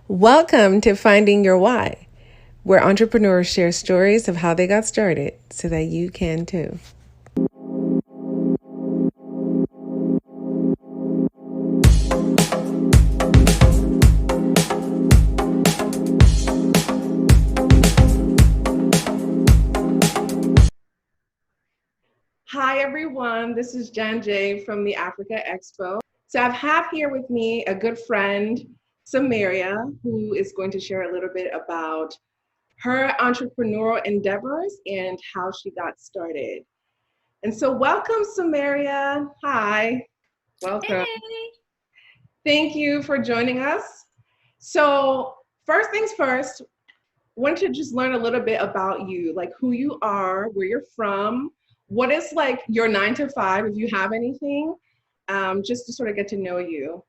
Welcome to Finding Your Why, where entrepreneurs share stories of how they got started so that you can too. Hi, everyone. This is Jan Jay from the Africa Expo. So I have here with me a good friend, Samaria, who is going to share a little bit about her entrepreneurial endeavors and how she got started. And so welcome, Samaria. Hi, welcome. Hey. Thank you for joining us. So first things first, want to just learn a little bit about you, like who you are, where you're from, what is like your 9 to 5, if you have anything, just to sort of get to know you.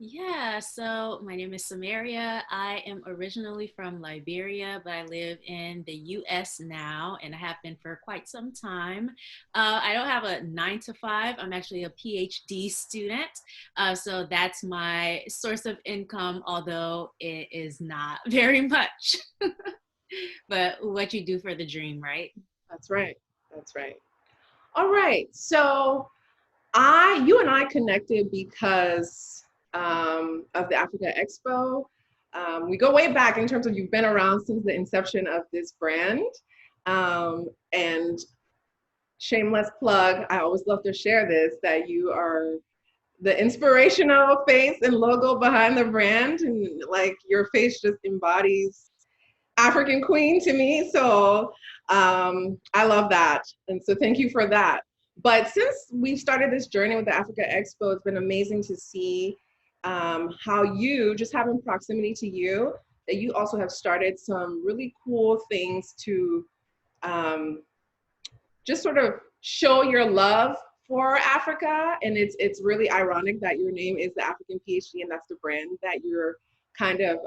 Yeah, so my name is Samaria. I am originally from Liberia, but I live in the US now, and I have been for quite some time. I don't have a 9 to 5. I'm actually a PhD student. So that's my source of income, although it is not very much. But what you do for the dream, right? That's right. That's right. All right. So you and I connected because of the Africa Expo. We go way back in terms of you've been around since the inception of this brand. And shameless plug, I always love to share this, that you are the inspirational face and logo behind the brand. And like your face just embodies African queen to me. So I love that. And so thank you for that. But since we started this journey with the Africa Expo, it's been amazing to see how you, just having proximity to you, that you also have started some really cool things to um, just sort of show your love for Africa. And it's really ironic that your name is the African PhD, and that's the brand that you're kind of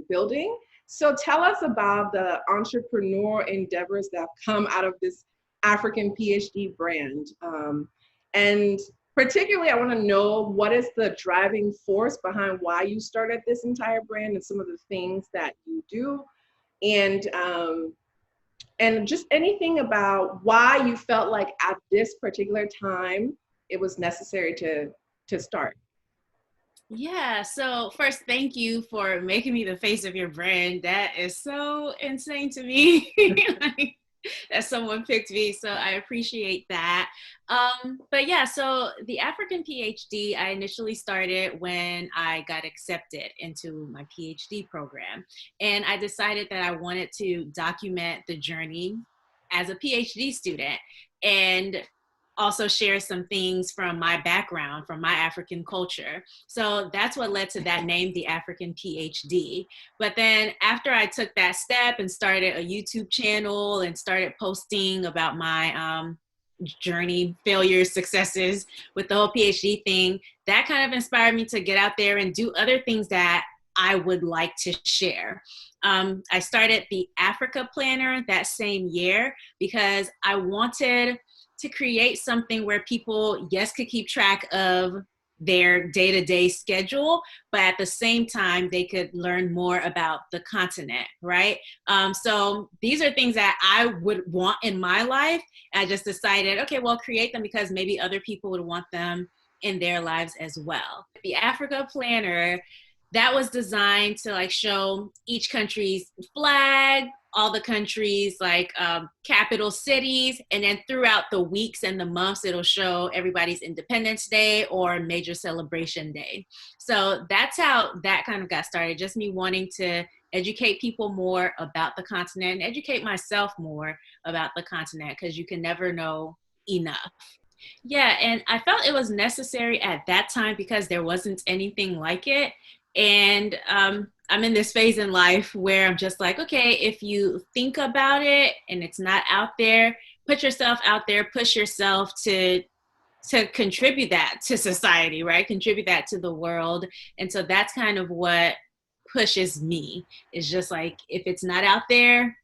building. So tell us about the entrepreneur endeavors that have come out of this African PhD brand. And particularly, I want to know what is the driving force behind why you started this entire brand and some of the things that you do. And just anything about why you felt like at this particular time it was necessary to start. Yeah, so first, thank you for making me the face of your brand. That is so insane to me. Like, that someone picked me, so I appreciate that. But yeah, so the African PhD, I initially started when I got accepted into my PhD program. And I decided that I wanted to document the journey as a PhD student and also share some things from my background, from my African culture. So that's what led to that name, the African PhD. But then after I took that step and started a YouTube channel and started posting about my journey, failures, successes with the whole PhD thing, that kind of inspired me to get out there and do other things that I would like to share. I started the Africa Planner that same year because I wanted to create something where people, yes, could keep track of their day-to-day schedule, but at the same time, they could learn more about the continent, right? So these are things that I would want in my life. I just decided, okay, well, create them because maybe other people would want them in their lives as well. The Africa Planner, that was designed to like show each country's flag, all the countries like capital cities, and then throughout the weeks and the months it'll show everybody's Independence Day or major celebration day. So that's how that kind of got started, just me wanting to educate people more about the continent and educate myself more about the continent, because you can never know enough. Yeah, and I felt it was necessary at that time because there wasn't anything like it. And I'm in this phase in life where I'm just like, okay, if you think about it and it's not out there, put yourself out there, push yourself to contribute that to society, right? Contribute that to the world. And so that's kind of what pushes me. It's just like, if it's not out there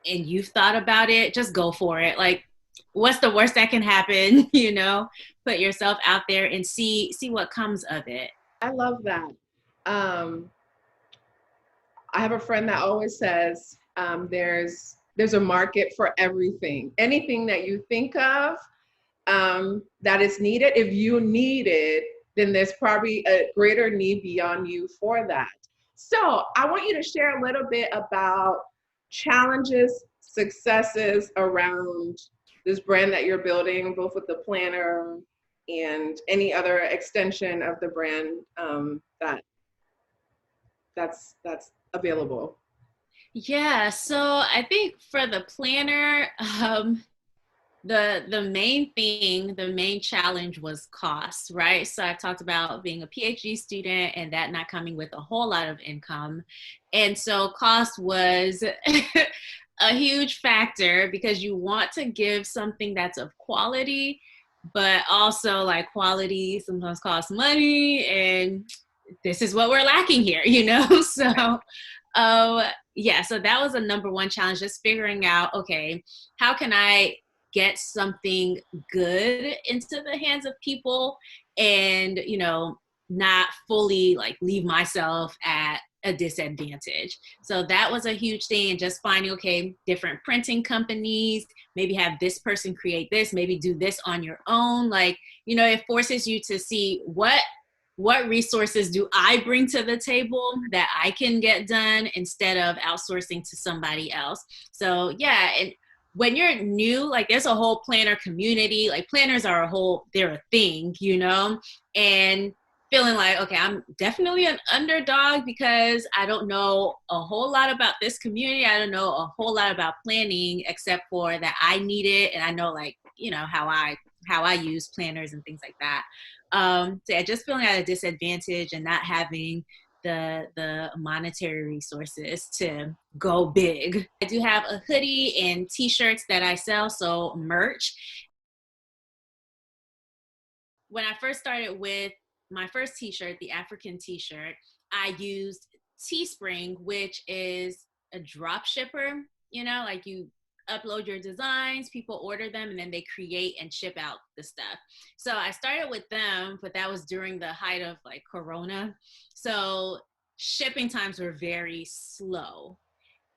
and you've thought about it, just go for it. Like, what's the worst that can happen? Put yourself out there and see what comes of it. I love that. Um, I have a friend that always says there's a market for everything. Anything that you think of that is needed, if you need it, then there's probably a greater need beyond you for that. So I want you to share a little bit about challenges, successes around this brand that you're building, both with the planner and any other extension of the brand that's available. Yeah, so I think for the planner, the main thing, the main challenge was cost, right? So I talked about being a PhD student and that not coming with a whole lot of income. And so cost was a huge factor because you want to give something that's of quality, but also like quality sometimes costs money, and this is what we're lacking here, you know? So yeah, so that was a number one challenge, just figuring out, okay, how can I get something good into the hands of people and, you know, not fully like leave myself at a disadvantage. So that was a huge thing. And just finding, okay, different printing companies, maybe have this person create this, maybe do this on your own. Like, you know, it forces you to see what resources do I bring to the table that I can get done instead of outsourcing to somebody else. So yeah, and when you're new, like there's a whole planner community, like planners are they're a thing, you know, and feeling like, okay, I'm definitely an underdog because I don't know a whole lot about this community. I don't know a whole lot about planning except for that I need it. And I know like, you know, how I use planners and things like that. So yeah, just feeling at a disadvantage and not having the monetary resources to go big. I do have a hoodie and t-shirts that I sell, so merch. When I first started with my first t-shirt, the African t-shirt, I used Teespring, which is a drop shipper, you know, like you upload your designs, people order them, and then they create and ship out the stuff. So I started with them, but that was during the height of like Corona. So shipping times were very slow.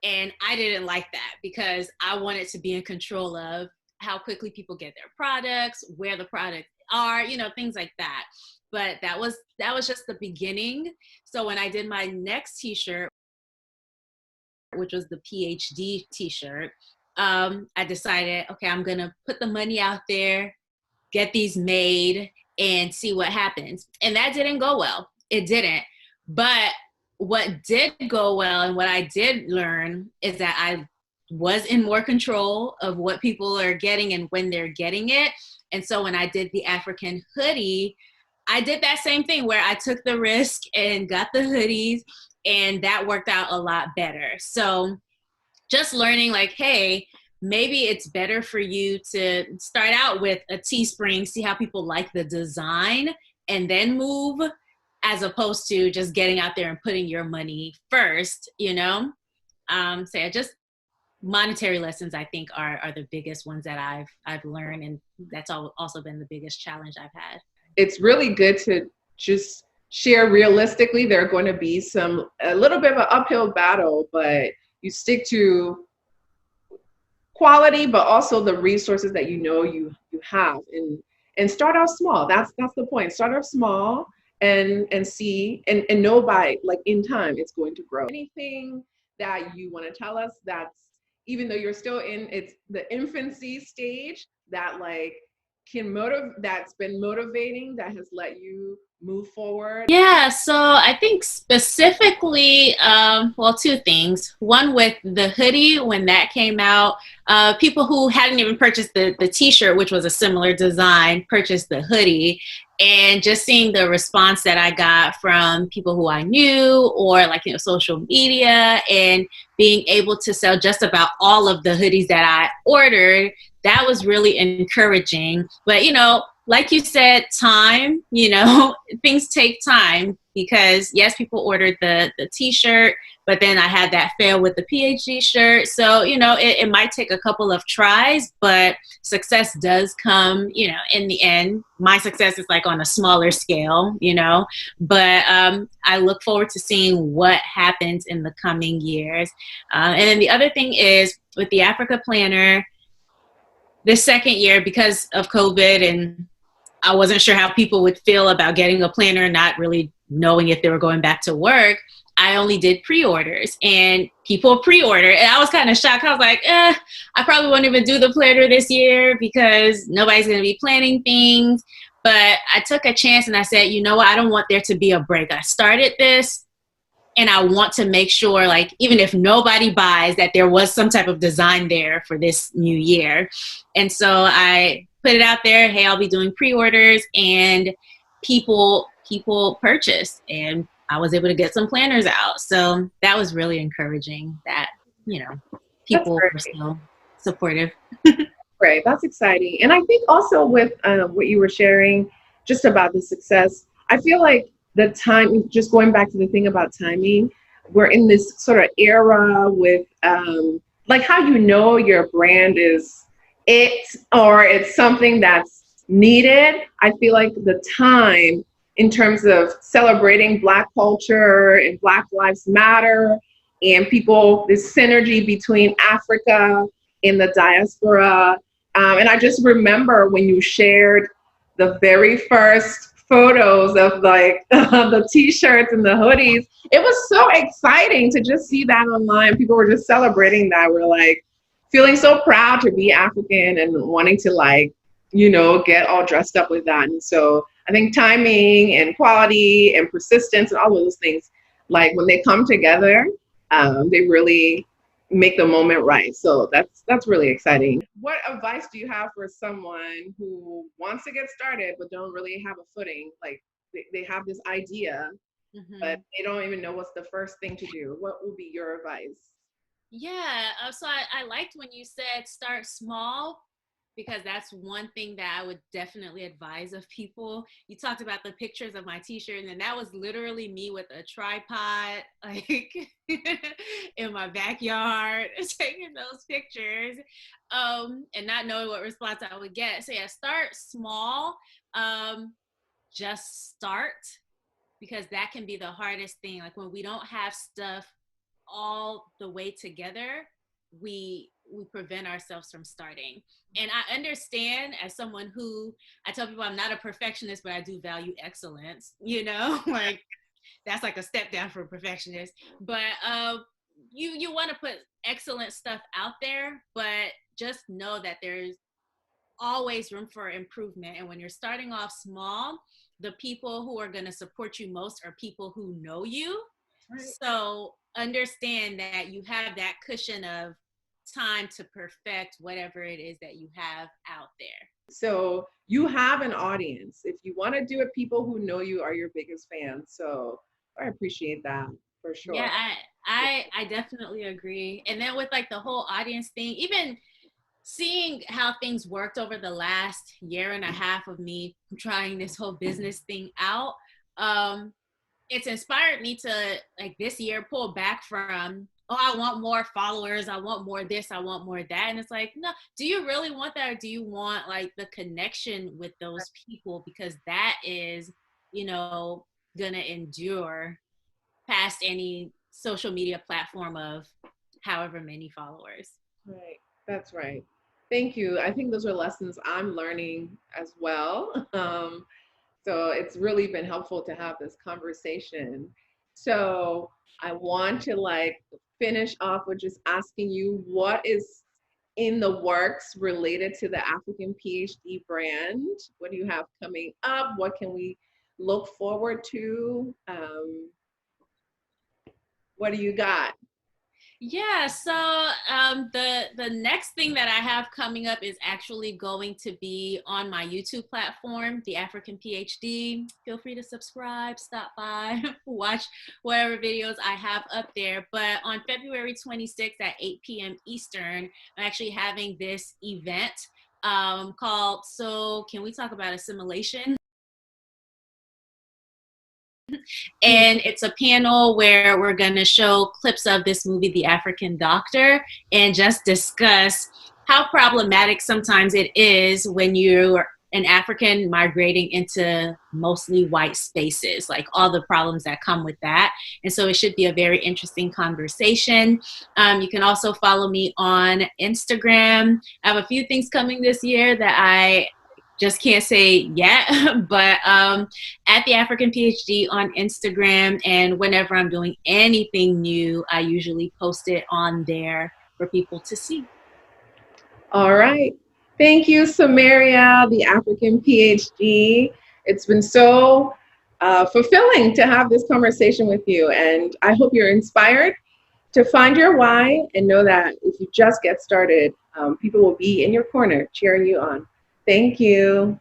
And I didn't like that because I wanted to be in control of how quickly people get their products, where the products are, you know, things like that. But that was just the beginning. So when I did my next t-shirt, which was the PhD t-shirt, I decided, okay, I'm going to put the money out there, get these made, and see what happens. And that didn't go well. It didn't. But what did go well and what I did learn is that I was in more control of what people are getting and when they're getting it. And so when I did the African hoodie, I did that same thing where I took the risk and got the hoodies, and that worked out a lot better. So just learning like, hey, maybe it's better for you to start out with a Teespring, see how people like the design, and then move, as opposed to just getting out there and putting your money first, you know? So yeah, just monetary lessons, I think, are the biggest ones that I've learned, and that's also been the biggest challenge I've had. It's really good to just share realistically. There are going to be a little bit of an uphill battle, but you stick to quality, but also the resources that you know you have, and start out small. That's the point. Start off small and see and know by like in time it's going to grow. Anything that you want to tell us that's, even though you're still in it's the infancy stage, that like that's been motivating, that has let you move forward? Yeah, so I think specifically, well, two things. One, with the hoodie, when that came out, people who hadn't even purchased the t-shirt, which was a similar design, purchased the hoodie. And just seeing the response that I got from people who I knew, or like, you know, social media, and being able to sell just about all of the hoodies that I ordered, that was really encouraging. But, you know, like you said, time, you know, things take time. because yes, people ordered the t-shirt, but then I had that fail with the PhD shirt. So, it might take a couple of tries, but success does come, in the end. My success is like on a smaller scale, but I look forward to seeing what happens in the coming years. And then the other thing is with the Africa Planner, the second year, because of COVID, and I wasn't sure how people would feel about getting a planner, not really knowing if they were going back to work. I only did pre-orders, and people pre-order. And I was kind of shocked. I was like, I probably won't even do the planner this year because nobody's going to be planning things. But I took a chance and I said, you know what? I don't want there to be a break. I started this, and I want to make sure, like, even if nobody buys, that there was some type of design there for this new year. And so I put it out there, hey, I'll be doing pre-orders, and people purchased, and I was able to get some planners out. So that was really encouraging that, people were still supportive. Great. That's exciting. And I think also with what you were sharing just about the success, I feel like the time, just going back to the thing about timing, we're in this sort of era with like how your brand is it, or it's something that's needed. I feel like the time in terms of celebrating Black culture and Black Lives Matter and people, this synergy between Africa and the diaspora. And I just remember when you shared the very first photos of like the t-shirts and the hoodies, it was so exciting to just see that online. People were just celebrating that. We're like feeling so proud to be African and wanting to get all dressed up with that. And so I think timing and quality and persistence and all of those things, like when they come together, they really make the moment right. So that's really exciting. What advice do you have for someone who wants to get started but don't really have a footing? Like they have this idea, but they don't even know what's the first thing to do. What would be your advice? Yeah, so I liked when you said start small, because that's one thing that I would definitely advise of people. You talked about the pictures of my t-shirt, and then that was literally me with a tripod, like in my backyard, taking those pictures, and not knowing what response I would get. So yeah, start small, just start, because that can be the hardest thing. Like when we don't have stuff all the way together, we prevent ourselves from starting. And I understand, as someone who, I tell people I'm not a perfectionist, but I do value excellence, like that's like a step down from perfectionist. But you want to put excellent stuff out there, but just know that there's always room for improvement. And when you're starting off small, the people who are going to support you most are people who know you. Right. So understand that you have that cushion of time to perfect whatever it is that you have out there. So you have an audience. If you want to do it, people who know you are your biggest fans. So I appreciate that for sure. Yeah, I definitely agree. And then with like the whole audience thing, even seeing how things worked over the last year and a half of me trying this whole business thing out, it's inspired me to, like, this year pull back from, oh, I want more followers, I want more this, I want more that. And it's like, no, do you really want that? Or do you want like the connection with those people? Because that is, gonna endure past any social media platform of however many followers. Right. That's right. Thank you. I think those are lessons I'm learning as well. So it's really been helpful to have this conversation. So I want to finish off with just asking you what is in the works related to the African PhD brand? What do you have coming up? What can we look forward to? What do you got? Yeah, so the next thing that I have coming up is actually going to be on my YouTube platform, The African PhD. Feel free to subscribe, stop by, watch whatever videos I have up there. But on February 26th at 8 p.m. Eastern, I'm actually having this event called So Can We Talk About Assimilation? And it's a panel where we're going to show clips of this movie, The African Doctor, and just discuss how problematic sometimes it is when you're an African migrating into mostly white spaces, like all the problems that come with that. And so it should be a very interesting conversation. You can also follow me on Instagram. I have a few things coming this year that I just can't say yet, but at the African PhD on Instagram. And whenever I'm doing anything new, I usually post it on there for people to see. All right. Thank you, Samaria, the African PhD. It's been so fulfilling to have this conversation with you. And I hope you're inspired to find your why and know that if you just get started, people will be in your corner cheering you on. Thank you.